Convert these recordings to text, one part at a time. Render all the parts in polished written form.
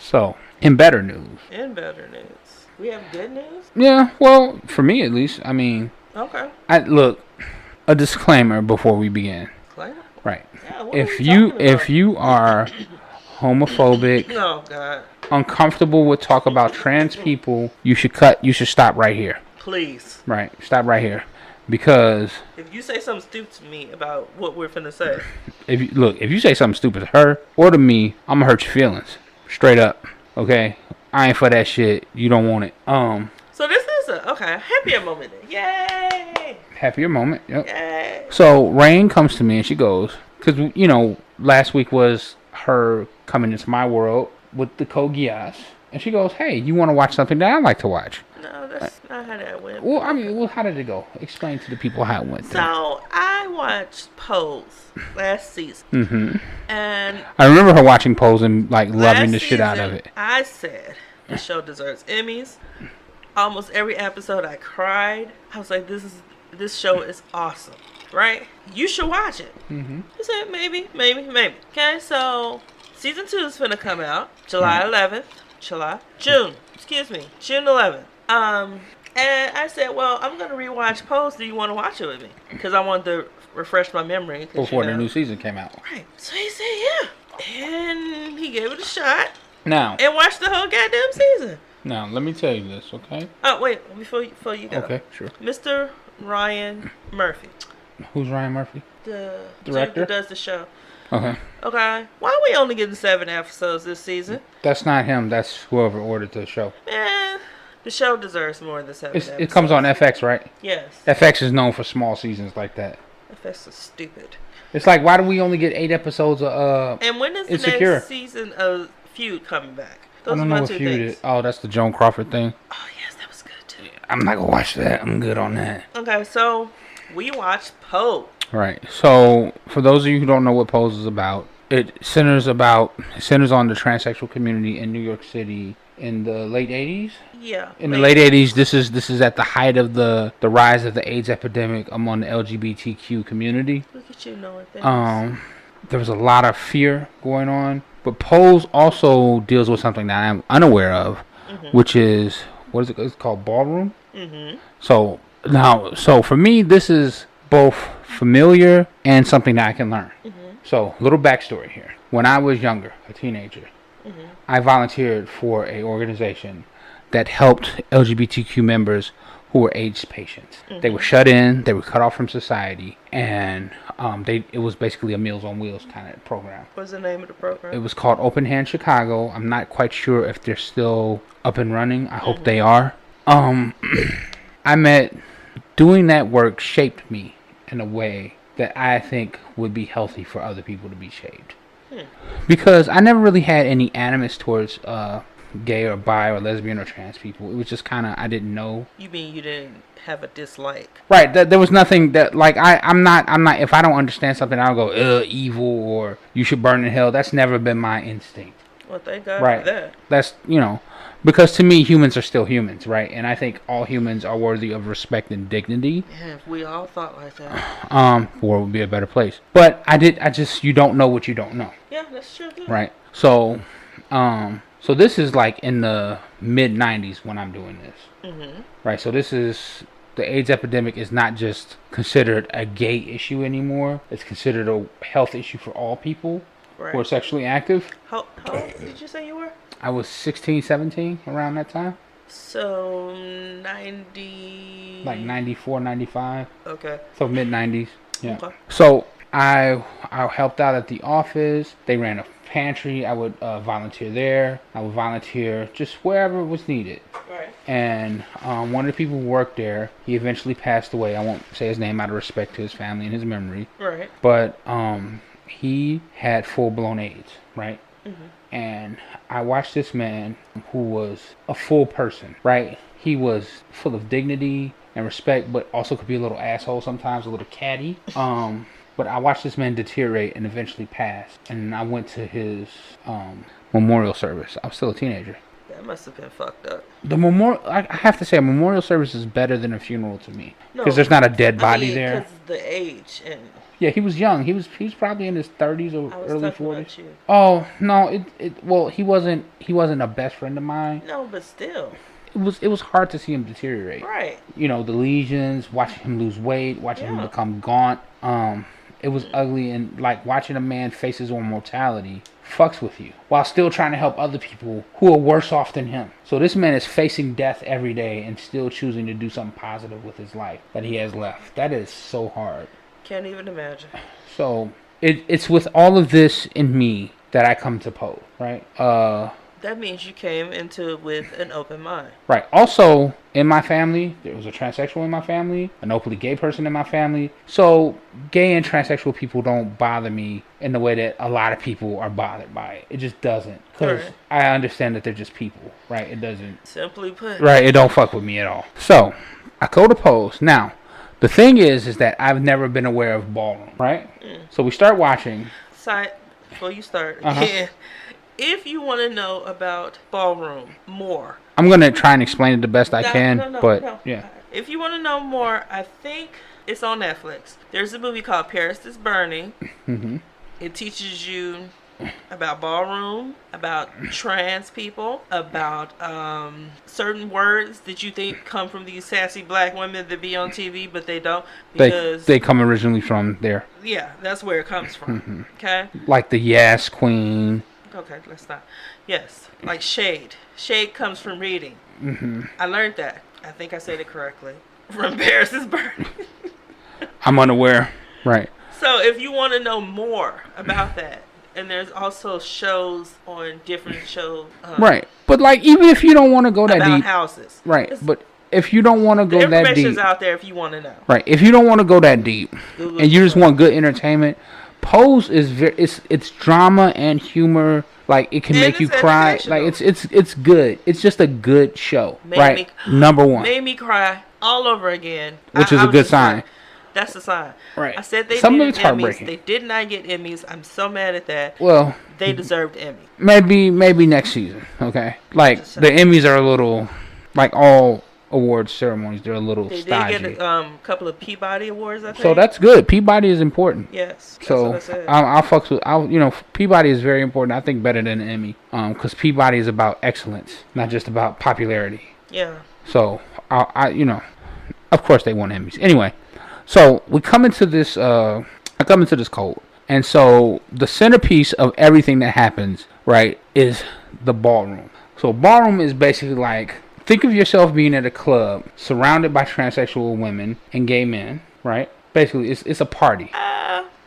So, in better news. In better news. We have good news? Yeah, well, for me at least. I mean, Okay. look, a disclaimer before we begin. Disclaimer? Right. Yeah, what are If we you talking if about? you are homophobic, Oh, God. uncomfortable with talk about trans people, you should stop right here. Please. Right. Stop right here. Because if you say something stupid to me about what we're finna say, if you say something stupid to her or to me, I'm gonna hurt your feelings. Straight up. Okay? I ain't for that shit. You don't want it. So this is a happier moment then. Yay! Happier moment. Yep. Yay! So Raine comes to me and she goes, because last week was her coming into my world with the code Geass, and she goes, "Hey, you want to watch something that I like to watch?" No, that's not how that went. Well, I mean, how did it go? Explain to the people how it went. So I watched Pose last season, and I remember her watching Pose and loving the shit out of it. I said the show deserves Emmys. Almost every episode, I cried. I was like, "This show is awesome." Right? You should watch it. I said, maybe. Okay, so season 2 is gonna come out June 11th. And I said, well, I'm gonna rewatch Pose. Do you want to watch it with me? Because I wanted to refresh my memory. Before the new season came out. Right. So he said, yeah. And he gave it a shot. Now. And watched the whole goddamn season. Now, let me tell you this, okay? Oh, wait. Before you go. Okay, sure. Mr. Ryan Murphy. Who's Ryan Murphy? The director who does the show. Okay. Okay. Why are we only getting 7 episodes this season? That's not him. That's whoever ordered the show. Man, the show deserves more than 7 episodes. It comes on FX, right? Yes. FX is known for small seasons like that. FX is stupid. It's like, why do we only get 8 episodes of And when is the Insecure? next season of Feud coming back? I don't know what Feud is. Oh, that's the Joan Crawford thing. Oh, yes, that was good too. I'm not going to watch that. I'm good on that. Okay, so we watched Pose. Right. So, for those of you who don't know what Pose is about, it centers on the transsexual community in New York City in the late 80s. Yeah. In the late 80s, this is at the height of the rise of the AIDS epidemic among the LGBTQ community. Look at you knowing things. There was a lot of fear going on, but Pose also deals with something that I'm unaware of, which is it's called ballroom. So for me, this is both familiar and something that I can learn. So, little backstory here. When I was younger, a teenager, I volunteered for an organization that helped LGBTQ members who were AIDS patients. They were shut in, they were cut off from society, and it was basically a Meals on Wheels kind of program. What's the name of the program? It was called Open Hand Chicago. I'm not quite sure if they're still up and running. I hope they are. Doing that work shaped me in a way that I think would be healthy for other people to be shaped. Because I never really had any animus towards gay or bi or lesbian or trans people. It was just kind of, I didn't know. You mean you didn't have a dislike? Right. There was nothing that, I'm not, if I don't understand something, I'll go, evil or you should burn in hell. That's never been my instinct. Well, thank God for that. That's, because to me, humans are still humans, right? And I think all humans are worthy of respect and dignity. Yeah, if we all thought like that. The world would be a better place. But you don't know what you don't know. Yeah, that's true too. Right. So this is like in the mid 90s when I'm doing this. Right. So the AIDS epidemic is not just considered a gay issue anymore. It's considered a health issue for all people who are sexually active. How old did you say you were? I was 16, 17 around that time. So 90. Like 94, 95. Okay. So mid 90s. Yeah. Okay. So I helped out at the office. They ran a pantry. I would volunteer there. I would volunteer just wherever was needed. Right. And one of the people who worked there, he eventually passed away. I won't say his name out of respect to his family and his memory. Right. But he had full-blown AIDS, right? And I watched this man who was a full person, right? He was full of dignity and respect, but also could be a little asshole sometimes, a little catty. But I watched this man deteriorate and eventually pass. And I went to his memorial service. I was still a teenager. That must have been fucked up. The memorial, I have to say, a memorial service is better than a funeral to me. Because there's not a dead body there. Because the age and... Yeah, he was young. He was probably in his 30s or I was early talking 40s. about you. Oh no, well he wasn't a best friend of mine. No, but still. It was hard to see him deteriorate. Right. You know, the lesions, watching him lose weight, watching him become gaunt. It was ugly, and like watching a man face his own mortality fucks with you while still trying to help other people who are worse off than him. So this man is facing death every day and still choosing to do something positive with his life that he has left. That is so hard. Can't even imagine. So it's with all of this in me that I come to Poe, right? That means you came into it with an open mind. Right. Also, in my family, there was a transsexual in my family, an openly gay person in my family. So, gay and transsexual people don't bother me in the way that a lot of people are bothered by it. It just doesn't. Because I understand that they're just people, right? It doesn't. Simply put. Right. It don't fuck with me at all. So, I go to Pose. Now, the thing is that I've never been aware of ballroom, right? So, we start watching. Side, before you start again. If you want to know about ballroom more, I'm going to try and explain it the best I can, but yeah. If you want to know more, I think it's on Netflix. There's a movie called Paris is Burning. Mm-hmm. It teaches you about ballroom, about trans people, about certain words that you think come from these sassy black women that be on TV, but they don't. Because they come originally from there. Yeah, that's where it comes from. Mm-hmm. Okay? Like the Yes Queen. Okay, let's not. Yes, like shade. Shade comes from reading. Mm-hmm. I learned that. I think I said it correctly. From Paris is Burning. I'm unaware. Right. So if you want to know more about that, and there's also shows on different shows. Right. But like, even if you don't want to go that about deep. Houses. Right. But if you don't want to go that deep. Information's out there if you want to know. Right. If you don't want to go that deep, and you just want good entertainment, Pose is it's drama and humor. Like it can make you cry. Like it's good. It's just a good show. Right. Number one. Made me cry all over again. Which is a good sign. That's a sign. Right. I said they Some of did it's Emmys. heartbreaking. They did not get Emmys. I'm so mad at that. Well, they deserved Emmy. Maybe next season. Okay. Like the Emmys are a little, like all awards ceremonies, they're a little stodgy. They did get a couple of Peabody awards, I think. So that's good. Peabody is important. Yes. So that's what I said. I'll fucks with. Peabody is very important. I think better than an Emmy. Because Peabody is about excellence, not just about popularity. Yeah. So of course they won Emmys. Anyway, so we come into this. I come into this code, and so the centerpiece of everything that happens, right, is the ballroom. So ballroom is basically like. Think of yourself being at a club surrounded by transsexual women and gay men, right? Basically, it's a party.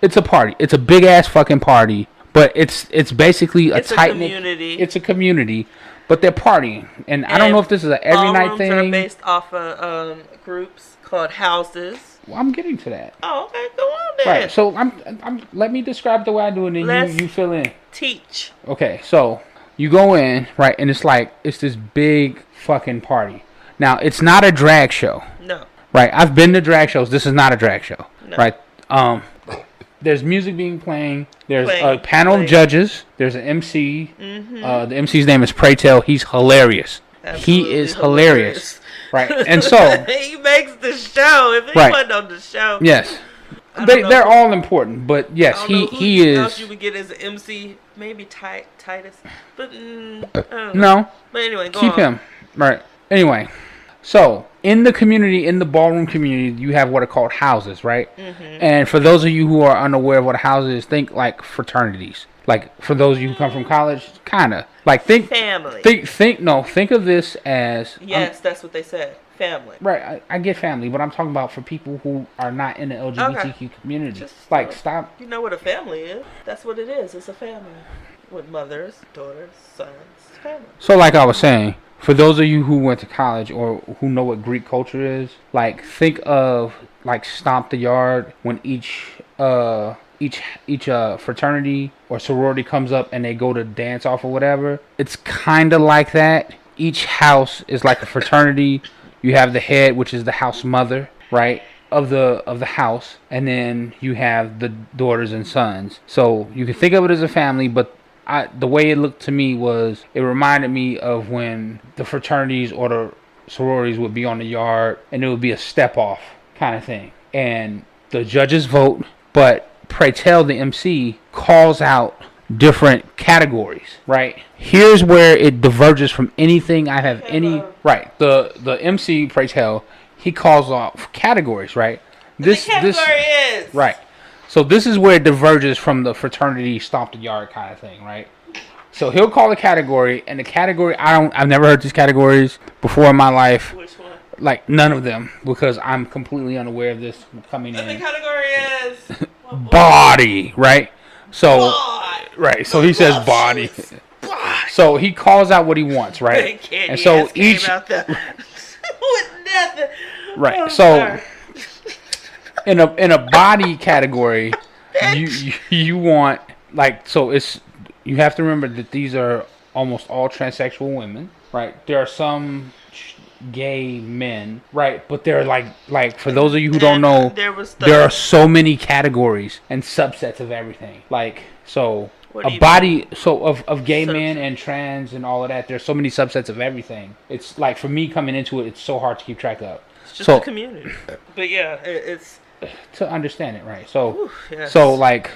It's a party. It's a big ass fucking party, but it's basically a tight community. It's a community, but they're partying, and I don't know if this is an every night thing. Are based off of groups called houses. Well, I'm getting to that. Oh, okay, go on then. Right. So I'm let me describe the way I do it, and then you fill in. Teach. Okay, so you go in, right, and it's this big fucking party. Now, it's not a drag show. No. Right, I've been to drag shows. This is not a drag show. No. Right. There's music being playing. There's a panel of judges. There's an MC. Mm-hmm. The MC's name is Pray Tell. He's hilarious. Absolutely he is hilarious. Right, and so he makes the show. If he wasn't on the show, yes, they're all important. But yes, he is. Else you would get as an MC, maybe Titus, but no. But anyway, keep him. Right. Anyway, so in the community, in the ballroom community, you have what are called houses, right? Mm-hmm. And for those of you who are unaware of what a house is, think like fraternities. Like for those of you who come from college, kind of like think family. Think of this as yes, that's what they said. Family. Right. I get family, but I'm talking about for people who are not in the LGBTQ community. Just like stop. You know what a family is? That's what it is. It's a family with mothers, daughters, sons, family. So like I was saying. For those of you who went to college or who know what Greek culture is, like think of like Stomp the Yard when each fraternity or sorority comes up and they go to dance off or whatever. It's kind of like that. Each house is like a fraternity. You have the head, which is the house mother, right, of the house, and then you have the daughters and sons. So you can think of it as a family, but the way it looked to me was it reminded me of when the fraternities or the sororities would be on the yard and it would be a step off kind of thing. And the judges vote, But Pray Tell, the MC, calls out different categories, right? Here's where it diverges from anything I have any... Right. The MC, Pray Tell, he calls off categories, right? The category is... Right. So this is where it diverges from the fraternity stomp the yard kind of thing, right? So he'll call a category, and the category, I've never heard these categories before in my life. Which one? Like, none of them, because I'm completely unaware of this coming in. And the category is... Body, right? So, right, so he says body. So he calls out what he wants, right? And so each... with nothing. Right, Oh, so... In a body category, you want, like, so it's, you have to remember that these are almost all transsexual women, right? There are some gay men, right? But they're like for those of you who don't know, there are so many categories and subsets of everything. Like, so a body, so of gay men and trans and all of that, there's so many subsets of everything. It's like, for me coming into it, it's so hard to keep track of. It's just a community. But yeah, it's... to understand it, right? So, oof, yes. So like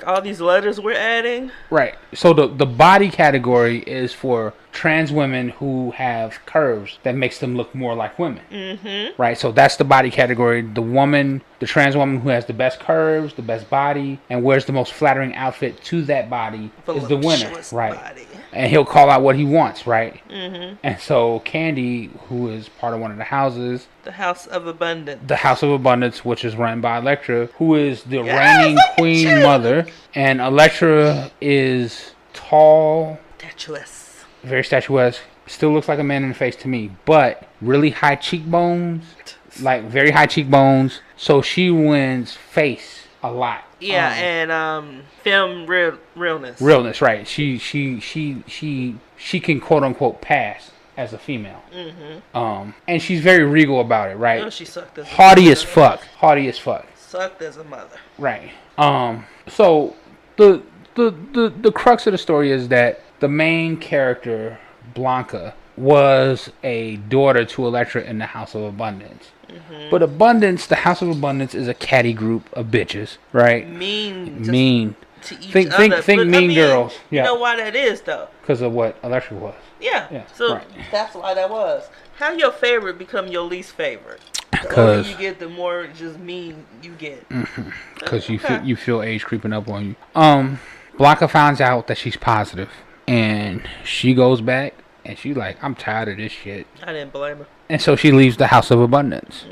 all these letters we're adding, right? So the body category is for trans women who have curves that makes them look more like women, right? So that's the body category. The trans woman who has the best curves, the best body, and wears the most flattering outfit to that body is the winner, right? Body. And he'll call out what he wants, right? And so Candy, who is part of one of the houses, the House of Abundance. The House of Abundance, which is run by Elektra, who is the reigning queen mother. And Elektra is tall. Statuesque. Very statuesque. Still looks like a man in the face to me. But really high cheekbones. Like, very high cheekbones. So she wins face a lot. Yeah, and film realness. Realness, right. She can quote unquote pass as a female. And she's very regal about it, right? No, she sucked as haughty as fuck. Haughty as fuck. Sucked as a mother. Right. So the crux of the story is that the main character, Blanca, was a daughter to Elektra in the House of Abundance. But Abundance, the House of Abundance, is a catty group of bitches, right? Mean. To each other. Think Mean Girls. Yeah. You know why that is, though? Because of what Elektra was. Yeah. So right. That's why that was. How your favorite become your least favorite? The older you get, the more just mean you get. Because you feel age creeping up on you. Blanca finds out that she's positive, and she goes back, and she's like, I'm tired of this shit. I didn't blame her. And so she leaves the House of Abundance.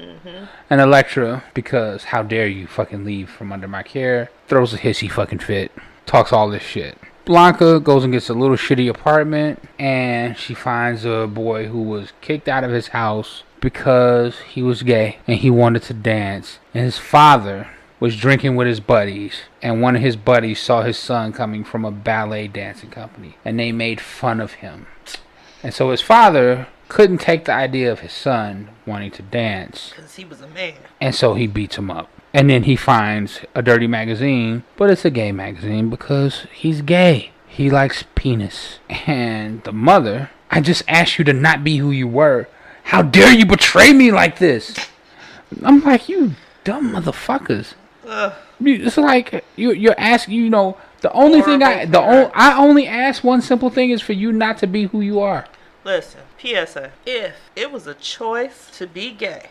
And Elektra, because how dare you fucking leave from under my care, throws a hissy fucking fit, talks all this shit. Blanca goes and gets a little shitty apartment, and she finds a boy who was kicked out of his house because he was gay and he wanted to dance. And his father was drinking with his buddies, and one of his buddies saw his son coming from a ballet dancing company, and they made fun of him. And so his father couldn't take the idea of his son wanting to dance, because he was a man, and so he beats him up. And then he finds a dirty magazine, but it's a gay magazine because he's gay. He likes penis. And the mother, I just asked you to not be who you were. How dare you betray me like this? I'm like, you dumb motherfuckers. It's like you're asking, the only thing I only ask one simple thing is for you not to be who you are. Listen, PSA, if it was a choice to be gay,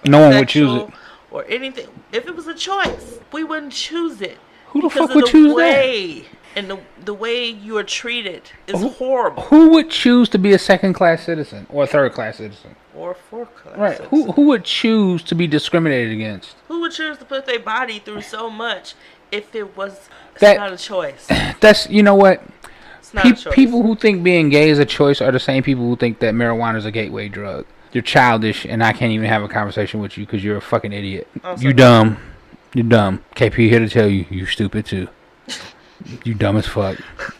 no one would choose it. Or anything, if it was a choice, we wouldn't choose it. Who the fuck would choose that? And the way you are treated is horrible. Who would choose to be a second-class citizen or a third-class citizen? Or a fourth-class citizen? Who would choose to be discriminated against? Who would choose to put their body through so much if it was not a choice? That's, you know what? It's not a choice. People who think being gay is a choice are the same people who think that marijuana is a gateway drug. You're childish, and I can't even have a conversation with you because you're a fucking idiot. You dumb. You're dumb. KP here to tell you, you stupid too. You dumb as fuck.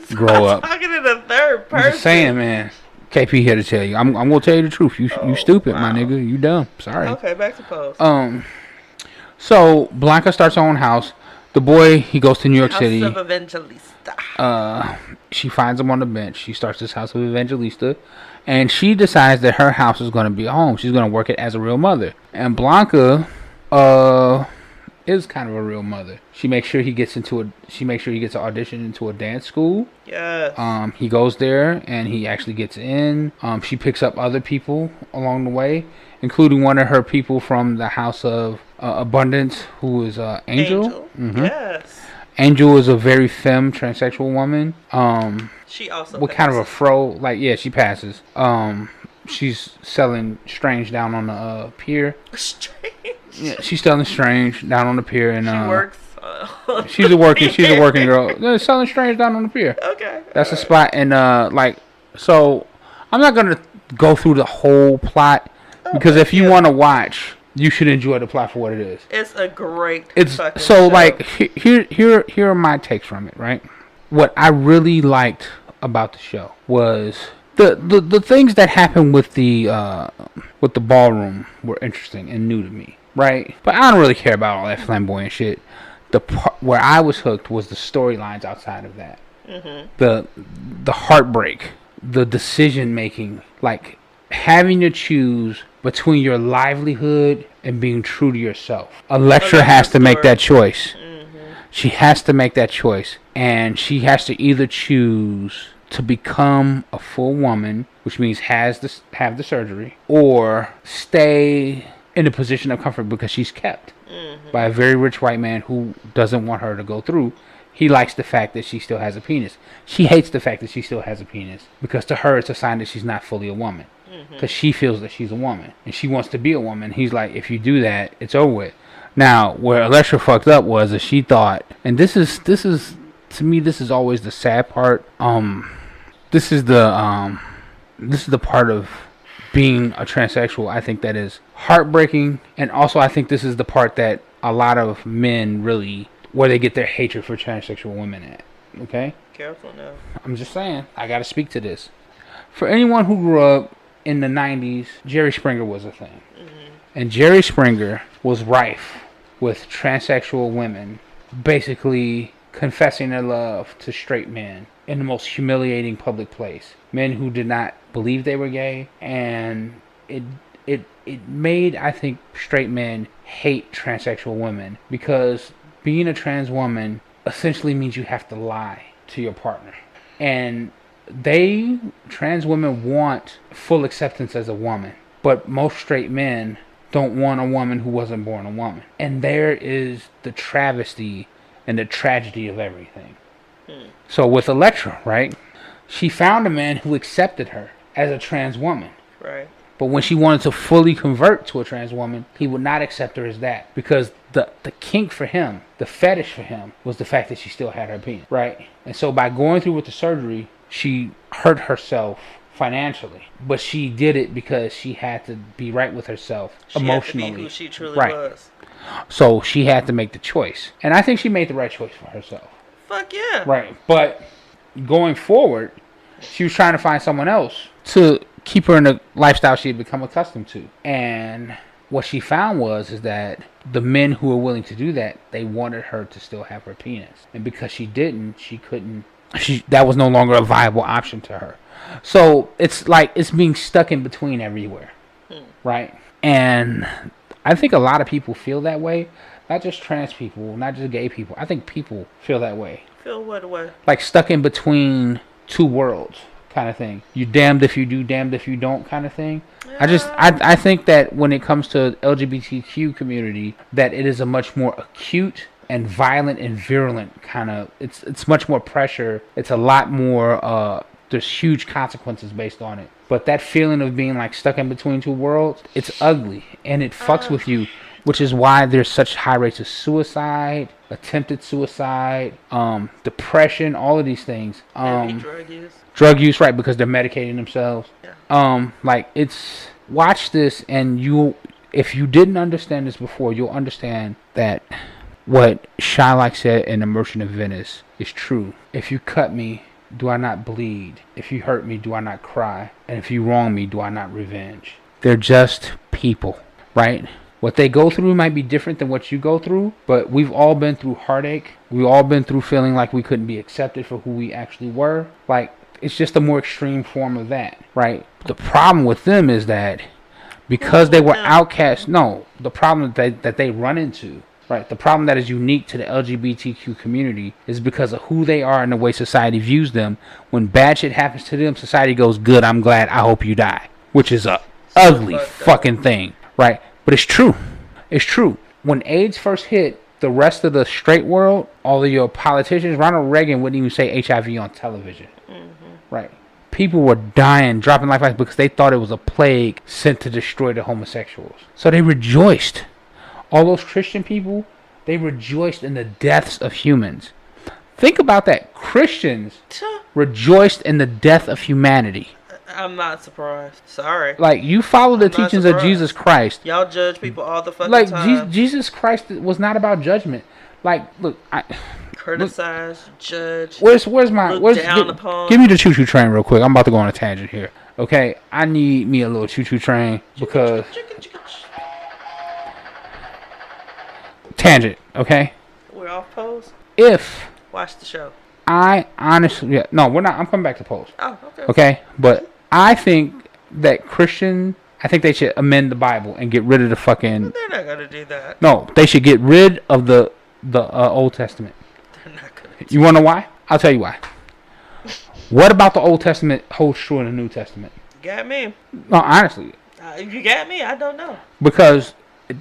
Grow up. Talking in the third person. I'm just saying, man. KP here to tell you. I'm gonna tell you the truth. You stupid, my nigga. You dumb. Sorry. Okay, back to pose. So Blanca starts her own house. The boy, he goes to New York City. House of Evangelista. She finds him on the bench. She starts this House of Evangelista. And she decides that her house is going to be a home. She's going to work it as a real mother. And Blanca is is kind of a real mother. She makes sure he gets an audition into a dance school. Yes. He goes there and he actually gets in. She picks up other people along the way, including one of her people from the House of Abundance, who is Angel. Mm-hmm. Yes. Angel is a very femme transsexual woman. She also what passes. Kind of a fro, like, yeah, she passes. She's selling Strange down on the pier. Strange. Yeah, she's selling Strange down on the pier, and she works. she's a working girl. Yeah, selling Strange down on the pier. Okay. That's the spot, and so I'm not gonna go through the whole plot because if you want to watch, you should enjoy the plot for what it is. It's a great. So show. like here are my takes from it. Right, what I really liked about the show was the things that happened with the ballroom were interesting and new to me. Right, but I don't really care about all that flamboyant shit. The part where I was hooked was the storylines outside of that. Mm-hmm. The heartbreak, the decision making, like having to choose between your livelihood and being true to yourself. Elektra has to make that choice. Mm-hmm. She has to make that choice, and she has to either choose to become a full woman, which means have the surgery, or stay in a position of comfort because she's kept by a very rich white man who doesn't want her to go through. He likes the fact that she still has a penis. She hates the fact that she still has a penis because to her it's a sign that she's not fully a woman. Because she feels that she's a woman and she wants to be a woman. He's like, if you do that, it's over with. Now, where Elektra fucked up was that she thought, and this is to me, this is always the sad part. This is the part of being a transsexual, I think, that is heartbreaking, and also I think this is the part that a lot of men really, where they get their hatred for transsexual women at. Okay? Careful now. I'm just saying, I gotta speak to this. For anyone who grew up in the 90s, Jerry Springer was a thing. Mm-hmm. And Jerry Springer was rife with transsexual women basically confessing their love to straight men in the most humiliating public place. Men who did not believe they were gay, and it made, I think, straight men hate transsexual women because being a trans woman essentially means you have to lie to your partner. And trans women want full acceptance as a woman, but most straight men don't want a woman who wasn't born a woman. And there is the travesty and the tragedy of everything. So with Elektra, right, she found a man who accepted her as a trans woman. Right. But when she wanted to fully convert to a trans woman, he would not accept her as that. Because the kink for him, the fetish for him, was the fact that she still had her penis. Right? And so by going through with the surgery, she hurt herself financially. But she did it because she had to be right with herself emotionally. Had to be who she truly was. So she had to make the choice. And I think she made the right choice for herself. Fuck yeah. Right. But going forward, she was trying to find someone else to keep her in the lifestyle she had become accustomed to. And what she found is that the men who were willing to do that, they wanted her to still have her penis. And because she didn't, that was no longer a viable option to her. So it's like it's being stuck in between everywhere. Right? And I think a lot of people feel that way. Not just trans people, not just gay people. I think people feel that way. Feel what way? Like stuck in between two worlds kind of thing. You damned if you do, damned if you don't kind of thing. I think that when it comes to LGBTQ community, that it is a much more acute and violent and virulent kind of, it's much more pressure. It's a lot more, there's huge consequences based on it. But that feeling of being like stuck in between two worlds, it's ugly and it fucks with you. Which is why there's such high rates of suicide, attempted suicide, depression, all of these things. Drug use, right, because they're medicating themselves. Yeah. Watch this, and if you didn't understand this before, you'll understand that what Shylock said in The Merchant of Venice is true. If you cut me, do I not bleed? If you hurt me, do I not cry? And if you wrong me, do I not revenge? They're just people, right? What they go through might be different than what you go through, but we've all been through heartache. We've all been through feeling like we couldn't be accepted for who we actually were. Like, it's just a more extreme form of that, right? The problem with them is that because they were outcast, the problem that they run into Right. The problem that is unique to the LGBTQ community is because of who they are and the way society views them. When bad shit happens to them, society goes, good, I'm glad, I hope you die. Which is a ugly fucking thing. Right. But it's true. It's true. When AIDS first hit the rest of the straight world, all of your politicians, Ronald Reagan wouldn't even say HIV on television. Right. People were dying, dropping life because they thought it was a plague sent to destroy the homosexuals. So they rejoiced. All those Christian people, they rejoiced in the deaths of humans. Think about that. Christians rejoiced in the death of humanity. I'm not surprised. Sorry. Like, you follow the teachings of Jesus Christ. Y'all judge people all the fucking time. Like, Jesus Christ was not about judgment. Like, look, criticize, judge. Where's my? Give me the choo-choo train real quick. I'm about to go on a tangent here. Okay, I need me a little choo-choo train because tangent. Okay. We're off pose. Watch the show. I honestly, no, we're not. I'm coming back to pose. Oh, okay. Okay, but I think that I think they should amend the Bible and get rid of the fucking. Well, they're not gonna do that. No, they should get rid of the Old Testament. They're not gonna. You wanna know why? I'll tell you why. What about the Old Testament holds true in the New Testament? You got me. No, honestly. You got me. I don't know. Because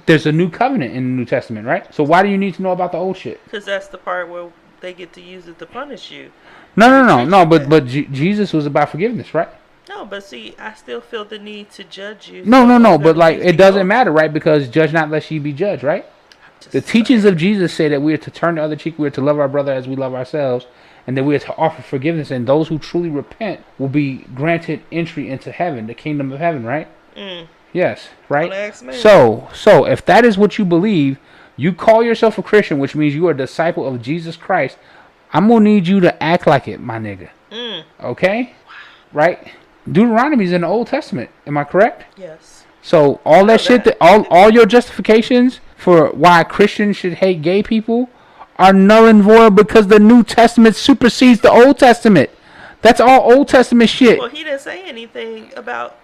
there's a new covenant in the New Testament, right? So why do you need to know about the old shit? Because that's the part where they get to use it to punish you. No. But Jesus was about forgiveness, right? No, but see, I still feel the need to judge you. No. But like, it doesn't matter, right? Because judge not lest ye be judged, right? The teachings of Jesus say that we are to turn the other cheek, we are to love our brother as we love ourselves, and that we are to offer forgiveness, and those who truly repent will be granted entry into heaven, the kingdom of heaven, right? Yes, right? So if that is what you believe, you call yourself a Christian, which means you are a disciple of Jesus Christ. I'm going to need you to act like it, my nigga. Okay? Right? Deuteronomy's in the Old Testament. Am I correct? Yes. So all that shit, all your justifications for why Christians should hate gay people are null and void because the New Testament supersedes the Old Testament. That's all Old Testament shit. Well, he didn't say anything about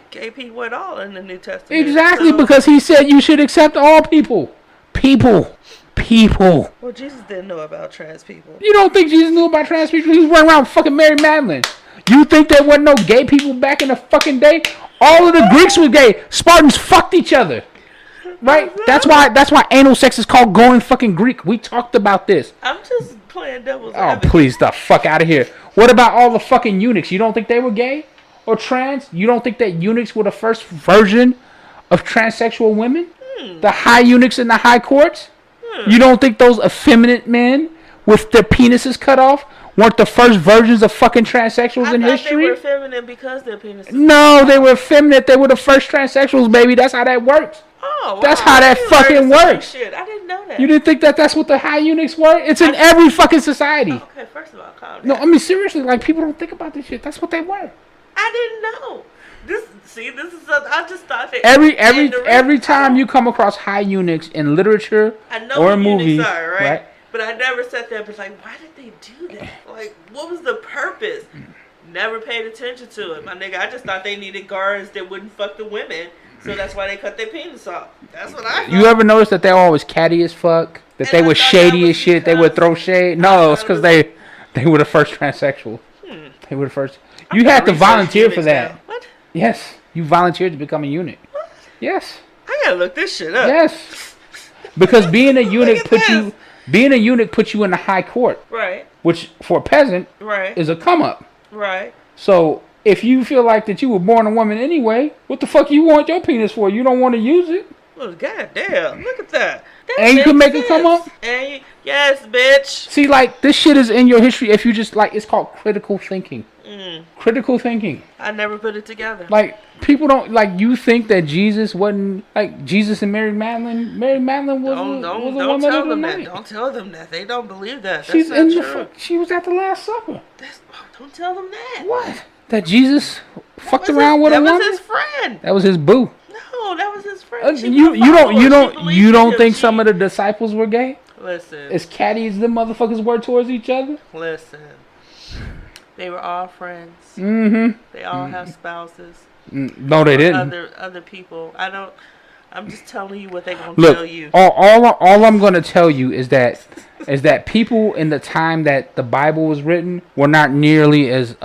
gay people at all in the New Testament. Exactly, because he said you should accept all people. People. Well, Jesus didn't know about trans people. You don't think Jesus knew about trans people? He was running around fucking Mary Magdalene. You think there wasn't no gay people back in the fucking day? All of the Greeks were gay. Spartans fucked each other. Right? That's why anal sex is called going fucking Greek. We talked about this. I'm just playing devil's advocate. Oh, please, the fuck out of here. What about all the fucking eunuchs? You don't think they were gay or trans? You don't think that eunuchs were the first version of transsexual women? The high eunuchs in the high courts? You don't think those effeminate men with their penises cut off weren't the first versions of fucking transsexuals in history? They were feminine because their penises. No, they were effeminate. They were the first transsexuals, baby. That's how that works. Oh, wow. That's how that fucking works. Shit. I didn't know that. You didn't think that that's what the high eunuchs were? It's in every fucking society. Okay, first of all, calm down. No, I mean seriously, like people don't think about this shit. That's what they were. I didn't know. This is. I just thought that every time you come across high eunuchs in literature or in movies, right? But I never sat there and was like, why did they do that? Like, what was the purpose? Never paid attention to it, my nigga. I just thought they needed guards that wouldn't fuck the women, so that's why they cut their penis off. That's what I thought. You ever notice that they were always catty as fuck? That they were shady as shit? They would throw shade? No, it's because they were the first transsexual. They were the first. You had to volunteer for that. What? Yes, you volunteered to become a eunuch. What? Yes. I gotta look this shit up. Yes. Because being a eunuch puts you in the high court. Right. Which for a peasant is a come up. Right. So if you feel like that you were born a woman anyway, what the fuck you want your penis for? You don't want to use it. Well, goddamn, look at that. And you can make it come up? Yes, bitch. See, like, this shit is in your history if you just, like, it's called critical thinking. Critical thinking. I never put it together. Like, people don't, like, you think that Jesus wasn't, like, Jesus and Mary Magdalene. Mary Magdalene was a woman tell them that. Don't tell them that. They don't believe that. That's She's not in true. She was at the Last Supper. Don't tell them that. What? That Jesus fucked around with a woman? That was his friend. That was his boo. No, that was his friend. You don't think some of the disciples were gay? Listen. As catty as them motherfuckers were towards each other? Listen. They were all friends. Mm-hmm. They all have spouses. No, they didn't. Other people. I I'm just telling you what they're gonna Look, tell you. all I'm gonna tell you is that people in the time that the Bible was written were not nearly as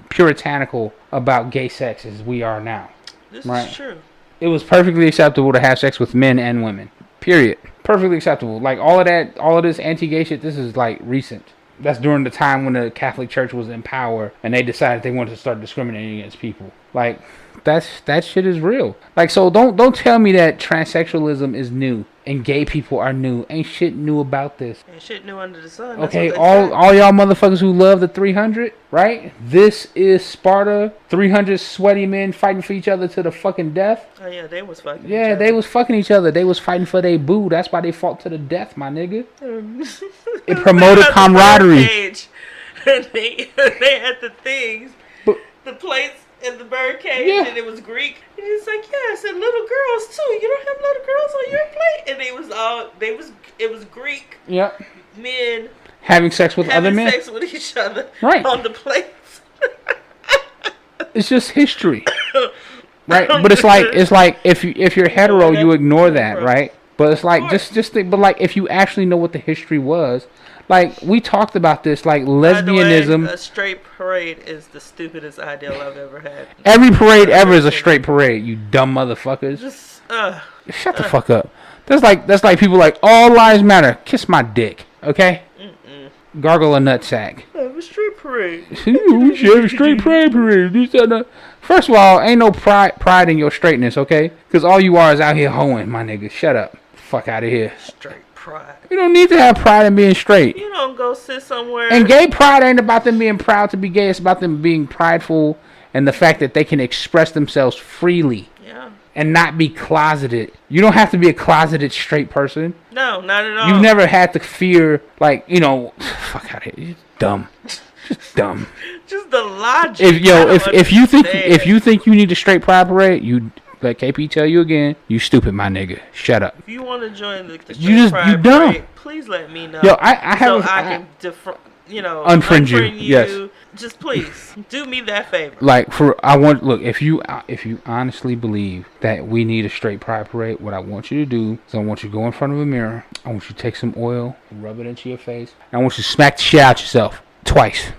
puritanical about gay sex as we are now. This right? is true. It was perfectly acceptable to have sex with men and women. Period. Perfectly acceptable. Like all of this anti-gay shit, this is like recent. That's during the time when the Catholic Church was in power and they decided they wanted to start discriminating against people. Like that shit is real. Like, so don't tell me that transsexualism is new and gay people are new. Ain't shit new about this. Ain't shit new under the sun. Okay, all y'all motherfuckers who love the 300, right? This is Sparta. 300 sweaty men fighting for each other to the fucking death. Oh yeah, they was fucking. Yeah, they was fucking each other. They was fighting for their boo. That's why they fought to the death, my nigga. It promoted camaraderie. They had the things, the plates in the bird cage, Yeah. and it was Greek. And it's like, yeah, I said little girls too. You don't have little girls on your plate, and it was Greek. Yep. Men having sex with other men. Having sex with each other. Right. On the plates. It's just history. Right, but it's like if you're hetero, you ignore that, right? But it's like just think, but like if you actually know what the history was, like we talked about this, like lesbianism. By the way, a straight parade is the stupidest ideal I've ever had. Every parade ever is a straight parade, you dumb motherfuckers. Just shut the fuck up. That's like people like all lives matter. Kiss my dick, okay? Gargle a nutsack. Have a straight parade. We should have a straight parade. First of all, ain't no pride in your straightness, okay? Because all you are is out here hoeing, my nigga. Shut up. Fuck out of here. Straight pride. You don't need to have pride in being straight. You don't go sit somewhere. And gay pride ain't about them being proud to be gay. It's about them being prideful and the fact that they can express themselves freely. Yeah. And not be closeted. You don't have to be a closeted straight person. No, not at all. You've never had to fear, like, fuck out of here. You're dumb. Just dumb. Just the logic. If you think you need a straight pride parade, you let KP tell you again, you stupid, my nigga. Shut up. If you want to join the straight pride parade, please let me know. Yo, I can unfriend you. Yes. Just please do me that favor. Like if you honestly believe that we need a straight pride parade, what I want you to do is I want you to go in front of a mirror. I want you to take some oil, rub it into your face. And I want you to smack the shit out yourself twice.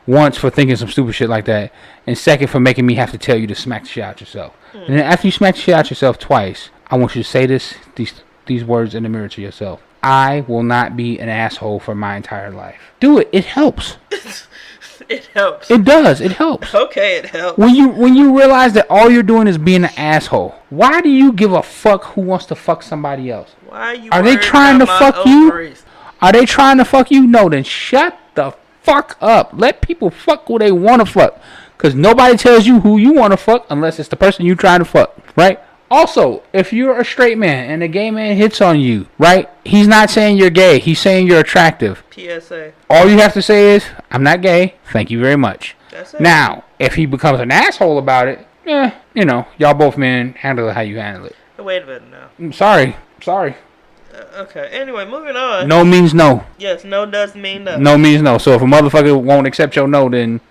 Once for thinking some stupid shit like that, and second for making me have to tell you to smack the shit out yourself. And then after you smack the shit out yourself twice, I want you to say these words in the mirror to yourself. I will not be an asshole for my entire life. Do it. It helps. It helps. It does. It helps. Okay, it helps. When you realize that all you're doing is being an asshole, why do you give a fuck who wants to fuck somebody else? Why are you? Are they trying to fuck you? Are they trying to fuck you? No, then shut the fuck up. Let people fuck who they want to fuck. Because nobody tells you who you want to fuck unless it's the person you trying to fuck, right? Also, if you're a straight man and a gay man hits on you, right? He's not saying you're gay. He's saying you're attractive. PSA. All you have to say is, I'm not gay. Thank you very much. That's it. Now, if he becomes an asshole about it, y'all both men handle it how you handle it. Wait a minute now. I'm sorry. Okay. Anyway, moving on. No means no. Yes, no does mean no. No means no. So if a motherfucker won't accept your no, then,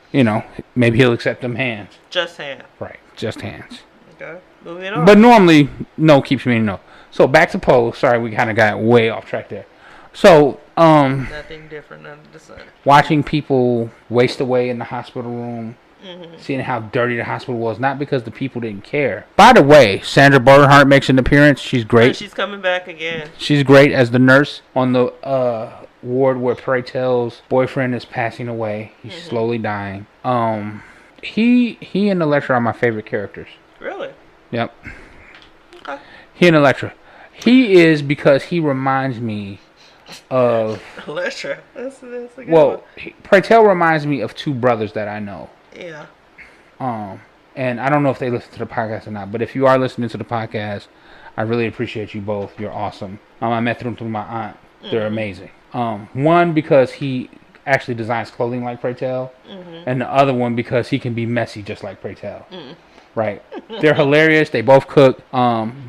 maybe he'll accept them hands. Just hands. Right. Just hands. Okay. Moving on. But normally, no keeps meaning no. So back to Pose. Sorry, we kind of got way off track there. So, nothing different under the sun. Watching people waste away in the hospital room. Seeing how dirty the hospital was, not because the people didn't care. By the way, Sandra Bernhardt makes an appearance. She's great. She's coming back again. She's great as the nurse on the ward where Prey Tell's boyfriend is passing away. He's slowly dying. He and Electra are my favorite characters. Really? Yep. Okay. He and Electra. He is because he reminds me of Electra. That's a good one. Prey Tell reminds me of two brothers that I know. Yeah. And I don't know if they listen to the podcast or not, but if you are listening to the podcast, I really appreciate you both. You're awesome. I met them through my aunt. They're amazing. One because he actually designs clothing like Prey Tell, and the other one because he can be messy just like Prey Tell. Right. They're hilarious. They both cook.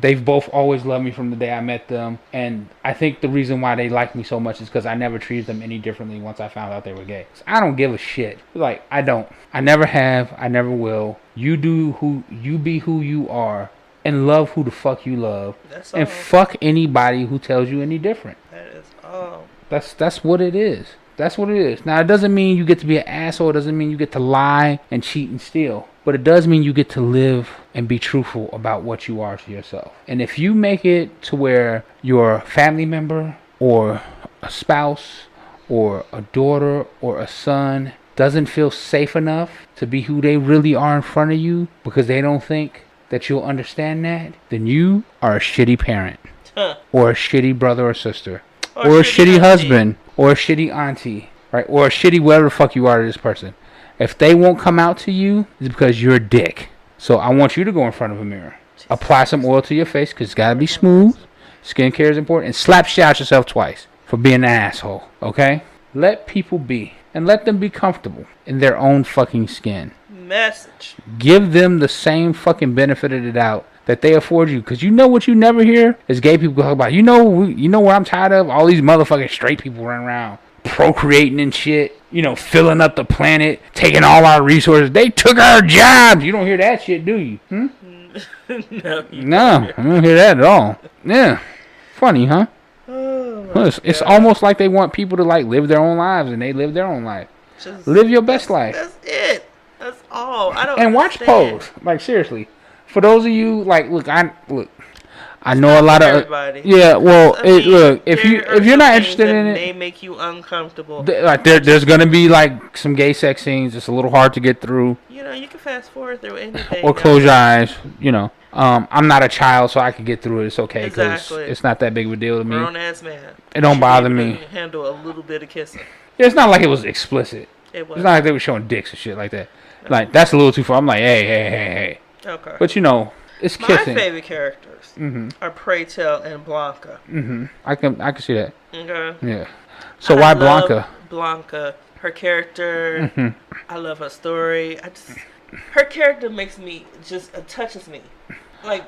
They've both always loved me from the day I met them. And I think the reason why they like me so much is because I never treated them any differently once I found out they were gay. So I don't give a shit. Like, I don't. I never have. I never will. You be who you are. and love who the fuck you love. That's and all. fuck anybody who tells you any different. That is all. That's what it is. That's what it is. Now, it doesn't mean you get to be an asshole. It doesn't mean you get to lie and cheat and steal. But it does mean you get to live and be truthful about what you are to yourself. And if you make it to where your family member or a spouse or a daughter or a son doesn't feel safe enough to be who they really are in front of you because they don't think that you'll understand that, then you are a shitty parent. Or a shitty brother or sister. Or a shitty husband. Or a shitty auntie. Right? Or a shitty whatever the fuck you are to this person. If they won't come out to you, it's because you're a dick. So I want you to go in front of a mirror. Apply some oil to your face because it's got to be smooth. Skincare is important. And slap shit out yourself twice for being an asshole. Okay? Let people be. And let them be comfortable in their own fucking skin. Message. Give them the same fucking benefit of the doubt that they afford you. Because you know what you never hear is gay people talk about. You know what I'm tired of? All these motherfucking straight people running around procreating and shit. You know, filling up the planet, taking all our resources. They took our jobs. You don't hear that shit, do you? No, I don't hear that at all. Yeah. Funny, huh? Well, it's almost like they want people to like live their own lives, and they live their own life. Live your best life. That's it. That's all. I don't. And watch Pose. Like seriously, for those of you like, look, I know a lot of everybody. Yeah. Well, look, if you're not things interested in it, they make you uncomfortable. Like there's gonna be like some gay sex scenes. It's a little hard to get through. You know, you can fast forward through anything. Or close your eyes. You know. I'm not a child, so I can get through it. It's okay because Exactly. it's not that big of a deal to me. Grown ass man. It don't bother me. Handle a little bit of kissing. It's not like it was explicit. It was. It's not like they were showing dicks and shit like that. Like that's a little too far. I'm like, hey. Okay. But you know, it's kissing. My favorite characters are Pray Tell and Blanca. I can see that. Okay. Yeah. So why Blanca? Blanca, her character. I love her story. Her character makes me touches me. Like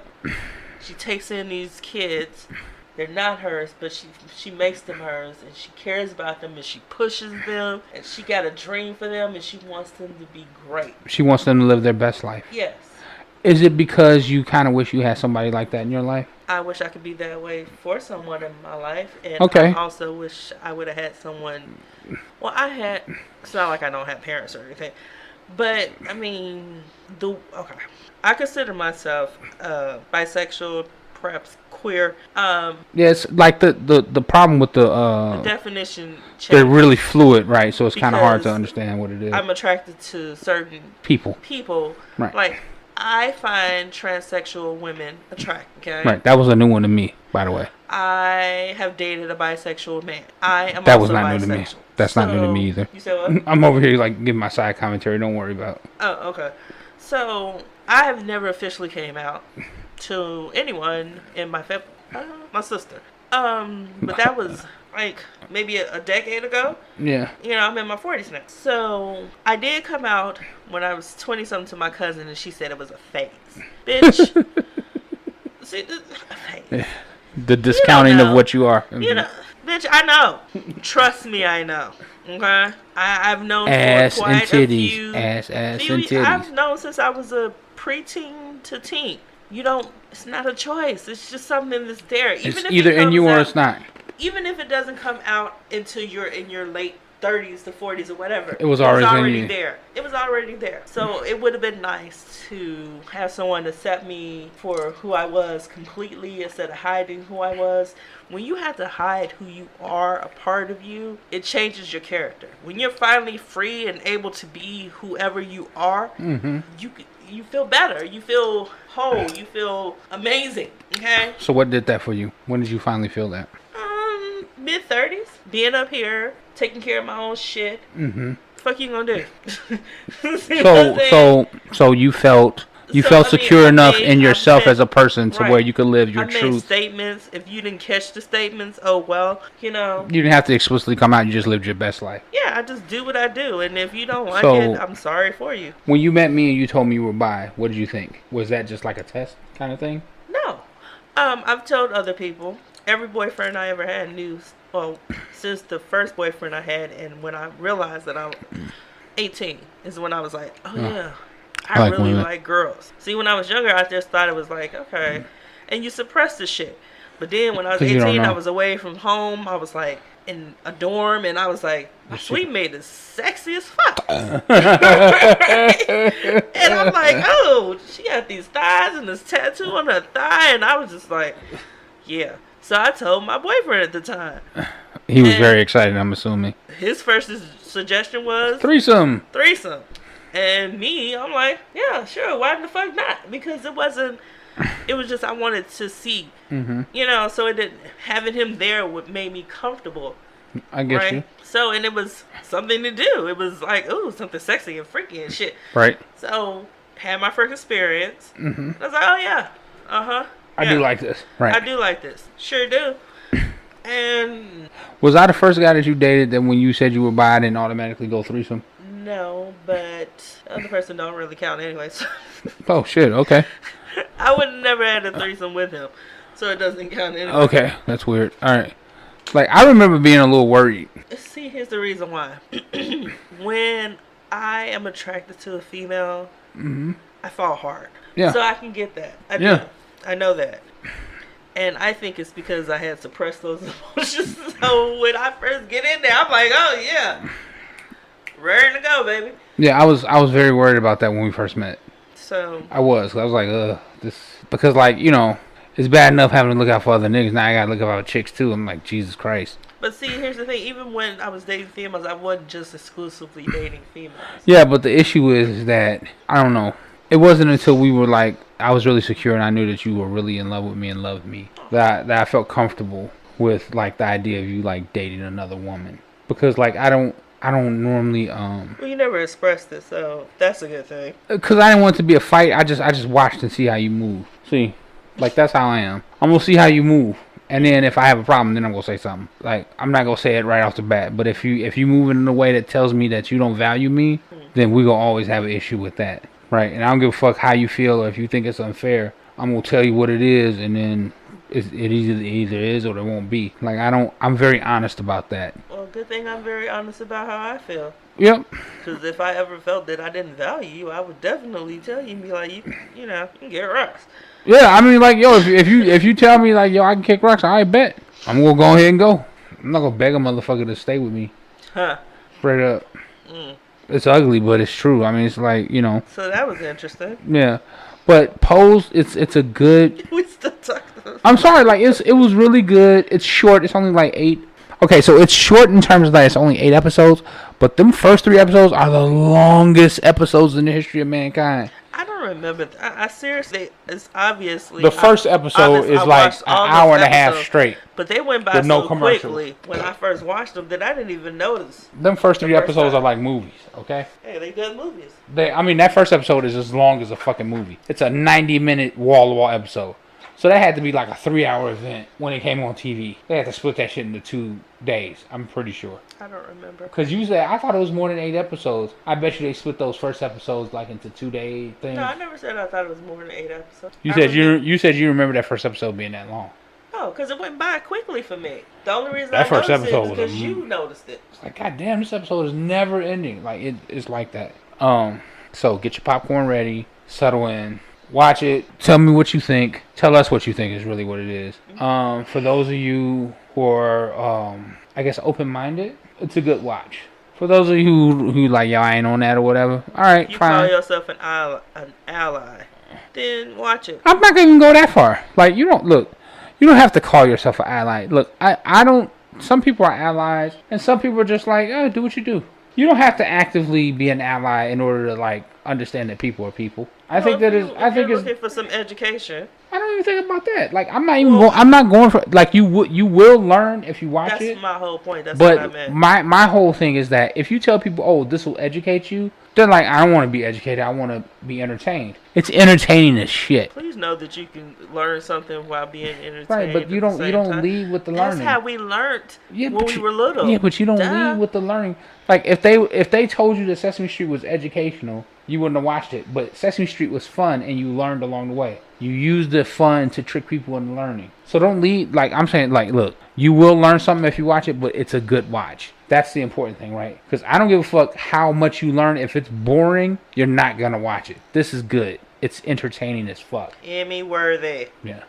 she takes in these kids. They're not hers, but she makes them hers, and she cares about them, and she pushes them, and she got a dream for them, and she wants them to be great. She wants them to live their best life. Yes. Is it because you kind of wish you had somebody like that in your life? I wish I could be that way for someone in my life, and okay. I also wish I would have had someone. Well, it's not like I don't have parents or anything, but I mean, I consider myself bisexual, perhaps queer. Yes, like the problem with the definition changes. They're really fluid, right? So it's kind of hard to understand what it is. I'm attracted to certain people, right? Like I find transsexual women attractive. Okay, right. That was a new one to me, by the way. I have dated a bisexual man. I am. That also was not bisexual. new to me. That's not new to me either. You said what? I'm over here like giving my side commentary. Don't worry about it. Oh, okay. So I have never officially came out to anyone in my family. My sister. But that was like maybe a decade ago. Yeah. You know, I'm in my 40s now. So I did come out when I was 20-something to my cousin, and she said it was a phase. Bitch. See, a phase. Yeah. The discounting of what you are. You know, bitch, I know. Trust me, I know. Okay? I've known ass for quite and titties. a few. Ass and titties. I've known since I was a preteen to teen. It's not a choice. It's just something that's there. It's either in you or it's not. Even if it doesn't come out until you're in your late 30s to 40s or whatever. It was already there. It was already there. So it would have been nice to have someone accept me for who I was completely instead of hiding who I was. When you have to hide who you are, a part of you, it changes your character. When you're finally free and able to be whoever you are, you feel better. You feel whole. You feel amazing. Okay? So what did that for you? When did you finally feel that? Mid-30s. Being up here, taking care of my own shit. Fuck you gonna do? So you felt secure enough in yourself as a person to where you could live your truth. Made statements. If you didn't catch the statements, oh well, you know. You didn't have to explicitly come out. You just lived your best life. Yeah, I just do what I do, and if you don't like it, I'm sorry for you. When you met me and you told me you were bi, what did you think? Was that just like a test kind of thing? No, I've told other people. Every boyfriend I ever had knew. Well, since the first boyfriend I had, and when I realized that I'm 18, is when I was like, oh yeah, I really like girls. See, when I was younger, I just thought it was like, okay. And you suppress the shit. But then when I was 18, I was away from home. I was like in a dorm, and I was like, my sweet mate is sexy as fuck. And I'm like, oh, she got these thighs and this tattoo on her thigh. And I was just like, yeah. So I told my boyfriend at the time. He was very excited, I'm assuming. His first suggestion was threesome. And me, I'm like, yeah, sure. Why the fuck not? Because it was just I wanted to see. Mm-hmm. You know, so it didn't, having him there made me comfortable. I guess you. So, and it was something to do. It was like, ooh, something sexy and freaky and shit. Right. So, had my first experience. Mm-hmm. I was like, oh, yeah. Uh-huh. I do like this. Right. I do like this. Sure do. And was I the first guy that you dated that when you said you were bi, I didn't automatically go threesome? No, but the other person don't really count anyway. So. Oh, shit. Okay. I would never had a threesome with him, so it doesn't count anyway. Okay. That's weird. All right. Like, I remember being a little worried. See, here's the reason why. When I am attracted to a female, mm-hmm. I fall hard. Yeah. So I can get that. I do. I know that. And I think it's because I had suppressed those emotions. So when I first get in there, I'm like, oh, yeah. Ready to go, baby. Yeah, I was very worried about that when we first met. So I was like, this, because, like, you know, it's bad enough having to look out for other niggas. Now I gotta look out for chicks too. I'm like, Jesus Christ. But see, here's the thing. Even when I was dating females, I wasn't just exclusively dating females. Yeah, but the issue is that, I don't know. It wasn't until we were like, I was really secure and I knew that you were really in love with me and loved me that I felt comfortable with, like, the idea of you, like, dating another woman. Because, like, I don't normally Well, you never expressed it, so that's a good thing. Because I didn't want it to be a fight. I just watched and see how you move. See, like, that's how I am. I'm gonna see how you move, and then if I have a problem, then I'm gonna say something. Like, I'm not gonna say it right off the bat, but if you move in a way that tells me that you don't value me, then we gonna always have an issue with that, right? And I don't give a fuck how you feel or if you think it's unfair. I'm gonna tell you what it is, and then it either is or it won't be. Like, I'm very honest about that. Well, good thing I'm very honest about how I feel. Yep. Because if I ever felt that I didn't value you, I would definitely tell you, be like, you know, you can get rocks. Yeah, I mean, like, yo, if you tell me, like, yo, I can kick rocks, I bet. I'm gonna go ahead and go. I'm not gonna beg a motherfucker to stay with me. Huh. Straight up. It's ugly, but it's true. I mean, it's like, you know. So that was interesting. Yeah. But Pose, it's a good. We still talking. I'm sorry, like, it was really good. It's short. It's only like 8. Okay, so it's short in terms of that it's only 8 episodes, but them first 3 episodes are the longest episodes in the history of mankind. I don't remember. I seriously, it's obviously the first episode is like an hour and a half straight. But they went by so quickly when I first watched them that I didn't even notice. Them first 3 episodes are like movies, okay? Hey, they good movies. I mean, that first episode is as long as a fucking movie. It's a 90-minute wall-to-wall episode. So that had to be like a 3-hour event when it came on TV. They had to split that shit into 2 days. I'm pretty sure. I don't remember. Because usually, I thought it was more than 8 episodes. I bet you they split those first episodes like into 2-day things. No, I never said I thought it was more than 8 episodes. You said you remember that first episode being that long. Oh, because it went by quickly for me. The only reason I noticed it is because you noticed it. It's like, God damn, this episode is never ending. Like, it's like that. So get your popcorn ready. Settle in. Watch it. Tell me what you think. Tell us what you think is really what it is. For those of you who are, I guess, open-minded, it's a good watch. For those of you who like, yo, I ain't on that or whatever, all right, you fine. You call yourself an ally, then watch it. I'm not going to go that far. Like, you don't have to call yourself an ally. Look, I don't, some people are allies, and some people are just like, do what you do. You don't have to actively be an ally in order to, like, understand that people are people. I think it's looking for some education. I don't even think about that. Like, I'm not going for, like, you will learn if you watch it. That's my whole point. That's what I meant. But my whole thing is that if you tell people, oh, this will educate you, they're like, I don't want to be educated. I want to be entertained. It's entertaining as shit. Please know that you can learn something while being entertained. Right, but you don't lead with the learning. That's how we learned when we were little. Yeah, but you don't lead with the learning. Like, if they told you that Sesame Street was educational, you wouldn't have watched it. But Sesame Street was fun, and you learned along the way. You used the fun to trick people into learning. So don't lead, like I'm saying, like, look, you will learn something if you watch it, but it's a good watch. That's the important thing, right? Because I don't give a fuck how much you learn. If it's boring, you're not going to watch it. This is good. It's entertaining as fuck. Emmy worthy. Yeah.